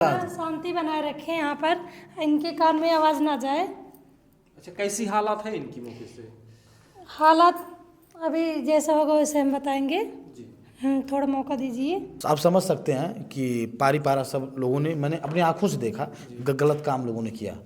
शांति बनाए रखें यहाँ पर, इनके कान में आवाज़ ना जाए। अच्छा, कैसी हालात है इनकी मौके से? हालात अभी जैसा होगा वैसे हम बताएंगे। जी। थोड़ा मौका दीजिए। आप समझ सकते हैं कि पारी पारा सब लोगों ने, मैंने अपनी आंखों से देखा गलत काम लोगों ने किया।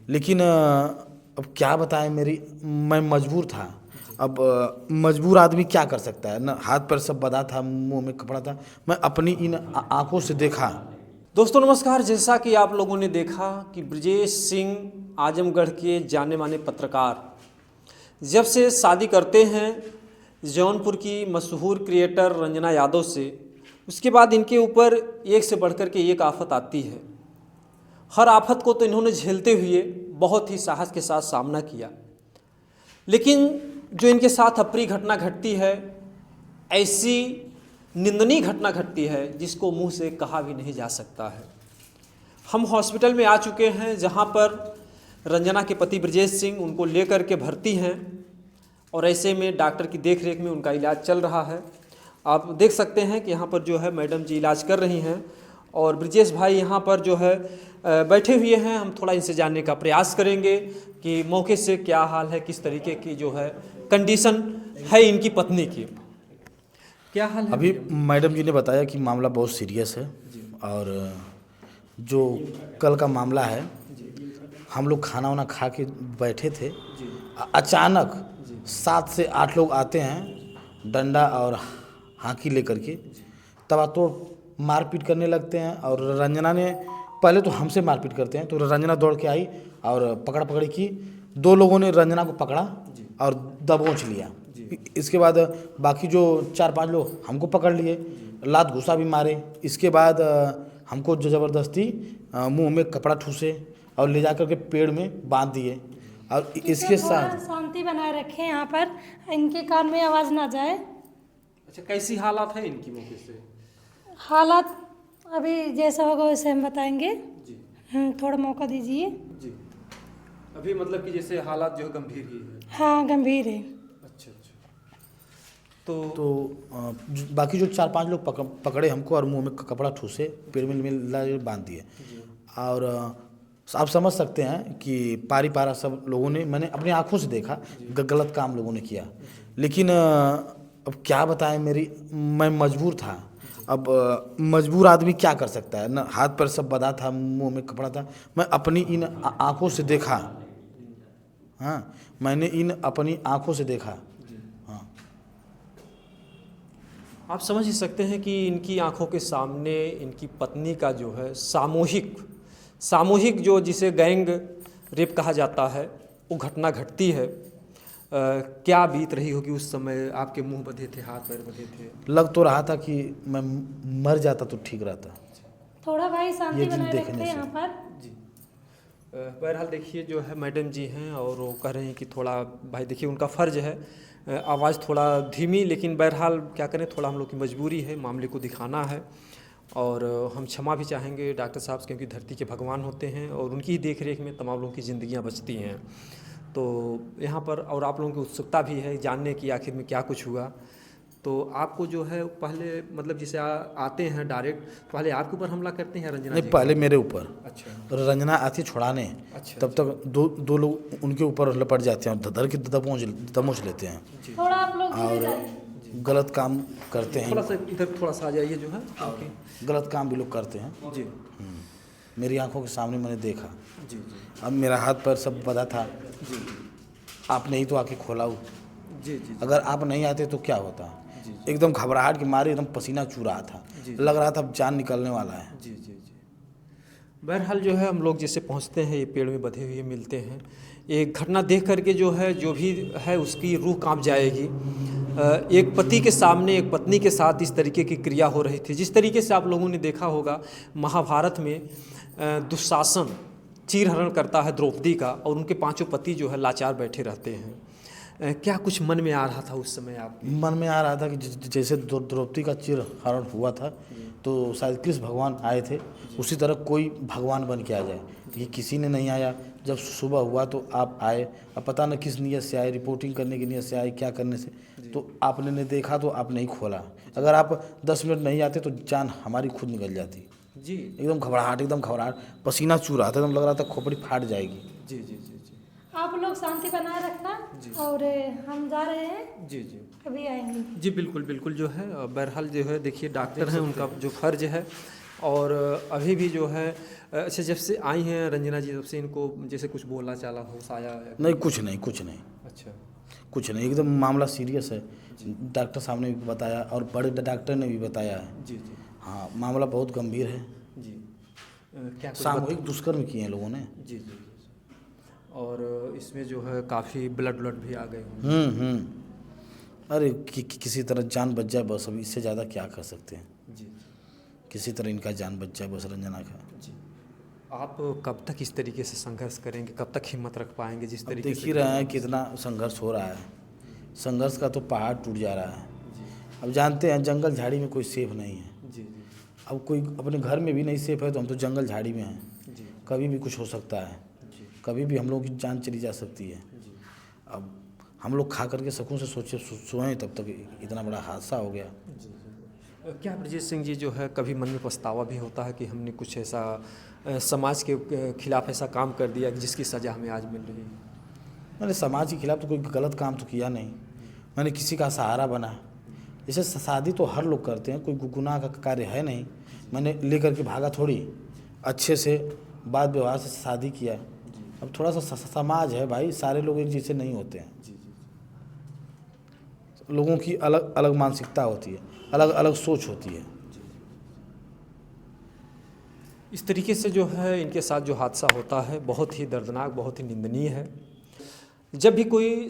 लेकिन अब क्या बताएं, मैं मजबूर था। अब मजबूर आदमी क्या कर सकता है ना, हाथ पर सब बंधा था, मुंह में कपड़ा था, मैं अपनी इन आंखों से देखा। दोस्तों नमस्कार। जैसा कि आप लोगों ने देखा कि ब्रजेश सिंह आजमगढ़ के जाने माने पत्रकार जब से शादी करते हैं जौनपुर की मशहूर क्रिएटर रंजना यादव से, उसके बाद इनके ऊपर एक से बढ़कर के एक आफत आती है। हर आफत को तो इन्होंने झेलते हुए बहुत ही साहस के साथ सामना किया, लेकिन जो इनके साथ अप्रिय घटना घटती है, ऐसी निंदनीय घटना घटती है जिसको मुंह से कहा भी नहीं जा सकता है। हम हॉस्पिटल में आ चुके हैं जहां पर रंजना के पति ब्रजेश सिंह उनको लेकर के भर्ती हैं और ऐसे में डॉक्टर की देखरेख में उनका इलाज चल रहा है। आप देख सकते हैं कि यहाँ पर जो है मैडम जी इलाज कर रही हैं और ब्रजेश भाई यहाँ पर जो है बैठे हुए हैं। हम थोड़ा इनसे जानने का प्रयास करेंगे कि मौके से क्या हाल है, किस तरीके की जो है कंडीशन है इनकी पत्नी की, क्या हाल है। अभी मैडम जी ने बताया कि मामला बहुत सीरियस है और जो कल का मामला है, हम लोग खाना वाना खा के बैठे थे, अचानक 7 से 8 लोग आते हैं डंडा और हाँकी लेकर के, तबातोड़ मारपीट करने लगते हैं। और रंजना ने पहले तो हमसे मारपीट करते हैं, तो रंजना दौड़ के आई और पकड़ा पकड़ी की। 2 लोगों ने रंजना को पकड़ा और दबोच लिया। इसके बाद बाकी जो 4-5 लोग हमको पकड़ लिए, लात घुसा भी मारे। इसके बाद हमको ज़बरदस्ती मुंह में कपड़ा ठूसे और ले जाकर के पेड़ में बांध दिए। और इसके साथ शांति बनाए रखें यहाँ पर, इनके कान में आवाज़ ना जाए। अच्छा, कैसी हालात है इनकी मौके से? हालात अभी जैसा होगा वैसे हम बताएंगे। जी। थोड़ा मौका दीजिए। जी। अभी मतलब कि जैसे हालात जो है गंभीर ही है। हाँ, गंभीर है। अच्छा अच्छा। बाकी जो 4-5 लोग पकड़े हमको और मुंह में कपड़ा ठूसे, पेड़ में बांध दिए। और आप समझ सकते हैं कि पारी पारा सब लोगों ने, मैंने अपनी आंखों से देखा गलत काम लोगों ने किया। लेकिन अब क्या बताएं, मैं मजबूर था। अब मजबूर आदमी क्या कर सकता है ना, हाथ पर सब बंधा था, मुंह में कपड़ा था, मैं अपनी इन आंखों से देखा। हाँ, मैंने इन अपनी आंखों से देखा। हाँ, आप समझ ही सकते हैं कि इनकी आंखों के सामने इनकी पत्नी का जो है सामूहिक जो जिसे गैंग रेप कहा जाता है वो घटना घटती है। क्या बीत रही होगी उस समय? आपके मुंह बंधे थे, हाथ पैर बंधे थे। लग तो रहा था कि मैं मर जाता तो ठीक रहता। थोड़ा भाई शांति बनाए रखें यहाँ पर। जी। बहरहाल देखिए जो है मैडम जी हैं और वो कह रहे हैं कि थोड़ा भाई देखिए उनका फ़र्ज़ है, आवाज़ थोड़ा धीमी, लेकिन बहरहाल क्या करें, थोड़ा हम लोग की मजबूरी है, मामले को दिखाना है। और हम क्षमा भी चाहेंगे डॉक्टर साहब से, क्योंकि धरती के भगवान होते हैं और उनकी ही देख रेख में तमाम लोगों की ज़िंदगियाँ बचती हैं। तो यहाँ पर और आप लोगों की उत्सुकता भी है जानने की आखिर में क्या कुछ हुआ। तो आपको जो है पहले मतलब जिसे आते हैं डायरेक्ट, पहले आपके ऊपर हमला करते हैं रंजना नहीं, जी? पहले मेरे ऊपर। अच्छा। रंजना आती छुड़ाने, अच्छा। तब तक दो लोग उनके ऊपर लपट जाते हैं और धर के दबोच लेते हैं थोड़ा आप लोग और गलत काम करते हैं। थोड़ा सा इधर थोड़ा सा आ जाइए जो है। गलत काम भी लोग करते हैं। जी मेरी आंखों के सामने मैंने देखा। जी जी अब मेरा हाथ पैर सब बंधा था। जी आप नहीं तो आके खोलाऊ। जी जी अगर आप नहीं आते तो क्या होता। एकदम घबराहट के मारे एकदम पसीना चू रहा था, लग रहा था अब जान निकलने वाला है। जी जी जी। बहरहाल जो है हम लोग जैसे पहुंचते हैं, ये पेड़ में बंधे हुए मिलते हैं, एक घटना देख करके जो है जो भी है उसकी रूह कांप जाएगी। एक पति के सामने एक पत्नी के साथ इस तरीके की क्रिया हो रही थी। जिस तरीके से आप लोगों ने देखा होगा महाभारत में दुशासन चीरहरण करता है द्रौपदी का और उनके 5 पति जो है लाचार बैठे रहते हैं। क्या कुछ मन में आ रहा था उस समय आपके? मन में आ रहा था कि जैसे द्रौपदी का चिरहरण हुआ था तो शायद कृष्ण भगवान आए थे, उसी तरह कोई भगवान बन के आ जाए। ये किसी ने नहीं आया। जब सुबह हुआ तो आप आए, अब पता न किस नीयत से आए, रिपोर्टिंग करने की नीयत से आए, क्या करने से, तो आपने ने देखा तो आप नहीं खोला। अगर आप 10 मिनट नहीं आते तो जान हमारी खुद निकल जाती। जी एकदम घबराहट, पसीना चू रहा था, एकदम लग रहा था खोपड़ी फाट जाएगी। जी जी जी जी आप लोग शांति बनाए रखना और हम जा रहे हैं, जी जी कभी आएंगे। जी बिल्कुल बिल्कुल जो है बहरहाल जो है देखिए डॉक्टर हैं, उनका जो फ़र्ज है। और अभी भी जो है अच्छा, जब से आई हैं रंजना जी, तब से इनको जैसे कुछ बोला चाला हो साया? नहीं, कुछ नहीं, अच्छा। कुछ नहीं, एकदम मामला सीरियस है। डॉक्टर साहब ने भी बताया और बड़े डॉक्टर ने भी बताया है। जी जी हाँ, मामला बहुत गंभीर है। जी क्या कुछ सामूहिक दुष्कर्म किए हैं लोगों ने। जी जी जी। और इसमें जो है काफ़ी ब्लड भी आ गए होंगे। अरे किसी तरह जान बच जाए बस, अब इससे ज़्यादा क्या कर सकते हैं। जी किसी तरह इनका जान बच जाए बस, रंजना का। जी। आप कब तक इस तरीके से संघर्ष करेंगे, कब तक हिम्मत रख पाएंगे जिस तरीके देख से? ही रहे हैं कितना संघर्ष हो रहा है। संघर्ष का तो पहाड़ टूट जा रहा है। अब जानते हैं जंगल झाड़ी में कोई सेफ नहीं है। जी जी अब कोई अपने घर में भी नहीं सेफ है, तो हम तो जंगल झाड़ी में हैं। जी कभी भी कुछ हो सकता है, जी कभी भी हम लोगों की जान चली जा सकती है। जी। अब हम लोग खा करके सुकून से सोएं, तब तक इतना बड़ा हादसा हो गया। जी जी। क्या ब्रजेश सिंह जी जो है कभी मन में पछतावा भी होता है कि हमने कुछ ऐसा समाज के खिलाफ ऐसा काम कर दिया जिसकी सज़ा हमें आज मिल रही है? मैंने समाज के खिलाफ तो कोई गलत काम तो किया नहीं। मैंने किसी का सहारा बना। जैसे शादी तो हर लोग करते हैं, कोई गुनाह का कार्य है नहीं। मैंने लेकर के भागा थोड़ी, अच्छे से बात व्यवहार से शादी किया। अब थोड़ा सा समाज है भाई, सारे लोग एक जैसे नहीं होते हैं। जी जी लोगों की अलग अलग मानसिकता होती है, अलग अलग सोच होती है। इस तरीके से जो है इनके साथ जो हादसा होता है बहुत ही दर्दनाक, बहुत ही निंदनीय है। जब भी कोई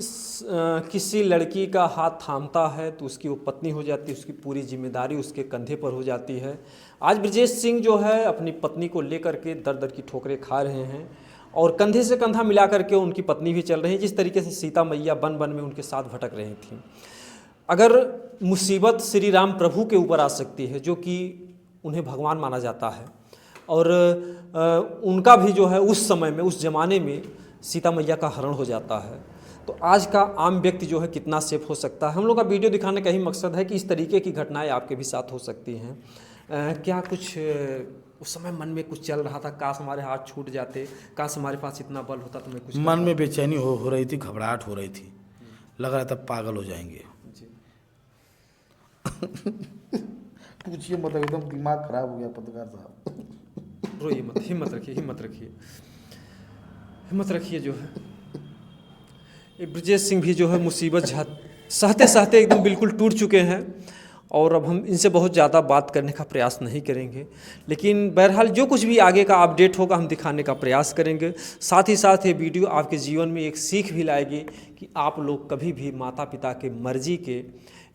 किसी लड़की का हाथ थामता है तो उसकी वो पत्नी हो जाती है, उसकी पूरी जिम्मेदारी उसके कंधे पर हो जाती है। आज ब्रजेश सिंह जो है अपनी पत्नी को लेकर के दर दर की ठोकरें खा रहे हैं और कंधे से कंधा मिला करके उनकी पत्नी भी चल रही है। जिस तरीके से सीता मैया बन बन में उनके साथ भटक रही थी। अगर मुसीबत श्री राम प्रभु के ऊपर आ सकती है, जो कि उन्हें भगवान माना जाता है, और उनका भी जो है उस समय में, उस ज़माने में सीता मैया का हरण हो जाता है, तो आज का आम व्यक्ति जो है कितना सेफ हो सकता है। हम लोग का वीडियो दिखाने का ही मकसद है कि इस तरीके की घटनाएं आपके भी साथ हो सकती हैं। क्या कुछ उस समय मन में कुछ चल रहा था, काश हमारे हाथ छूट जाते, काश हमारे पास इतना बल होता तो मैं कुछ मन में बेचैनी हो रही थी, घबराहट हो रही थी, लग रहा था पागल हो जाएंगे। पूछिए मत, एकदम दिमाग खराब हो गया पत्रकार साहब। रोइए मत, हिम्मत रखिए, हिम्मत रखिए। जो है ये ब्रजेश सिंह भी जो है मुसीबत सहते सहते एकदम बिल्कुल टूट चुके हैं और अब हम इनसे बहुत ज़्यादा बात करने का प्रयास नहीं करेंगे। लेकिन बहरहाल जो कुछ भी आगे का अपडेट होगा हम दिखाने का प्रयास करेंगे। साथ ही साथ ये वीडियो आपके जीवन में एक सीख भी लाएगी कि आप लोग कभी भी माता पिता के मर्जी के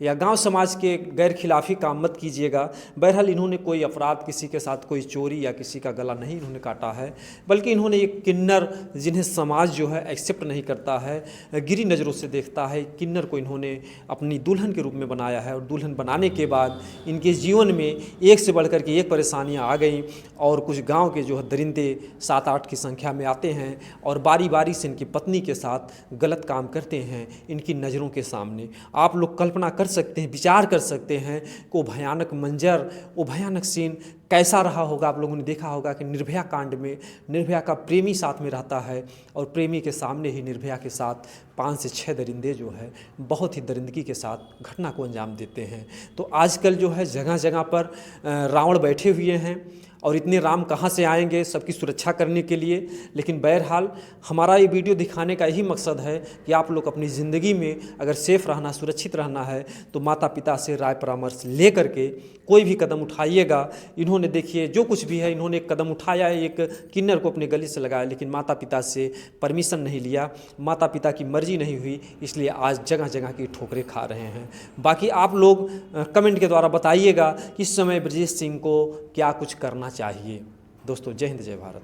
या गांव समाज के गैर खिलाफ़ी काम मत कीजिएगा। बहरहाल इन्होंने कोई अपराध, किसी के साथ कोई चोरी या किसी का गला नहीं इन्होंने काटा है, बल्कि इन्होंने एक किन्नर जिन्हें समाज जो है एक्सेप्ट नहीं करता है, गिरी नज़रों से देखता है, किन्नर को इन्होंने अपनी दुल्हन के रूप में बनाया है। और दुल्हन बनाने के बाद इनके जीवन में एक से बढ़कर के एक परेशानियाँ आ गई और कुछ गाँव के जो है दरिंदे 7-8 की संख्या में आते हैं और बारी बारी से इनकी पत्नी के साथ गलत काम करते हैं इनकी नज़रों के सामने। आप लोग कल्पना कर सकते हैं, विचार कर सकते हैं कि वो भयानक मंजर, वो भयानक सीन कैसा रहा होगा। आप लोगों ने देखा होगा कि निर्भया कांड में निर्भया का प्रेमी साथ में रहता है और प्रेमी के सामने ही निर्भया के साथ 5 से 6 दरिंदे जो है बहुत ही दरिंदगी के साथ घटना को अंजाम देते हैं। तो आजकल जो है जगह जगह पर रावण बैठे हुए हैं और इतने राम कहाँ से आएंगे सबकी सुरक्षा करने के लिए। लेकिन बहरहाल हमारा ये वीडियो दिखाने का यही मकसद है कि आप लोग अपनी ज़िंदगी में अगर सेफ़ रहना, सुरक्षित रहना है तो माता पिता से राय परामर्श ले करके कोई भी कदम उठाइएगा। इन्होंने देखिए जो कुछ भी है, इन्होंने एक कदम उठाया है, एक किन्नर को अपने गले से लगाया, लेकिन माता पिता से परमिशन नहीं लिया, माता पिता की मर्जी नहीं हुई, इसलिए आज जगह जगह की ठोकरें खा रहे हैं। बाकी आप लोग कमेंट के द्वारा बताइएगा कि इस समय ब्रजेश सिंह को क्या कुछ करना चाहिए। दोस्तों जय हिंद, जय भारत।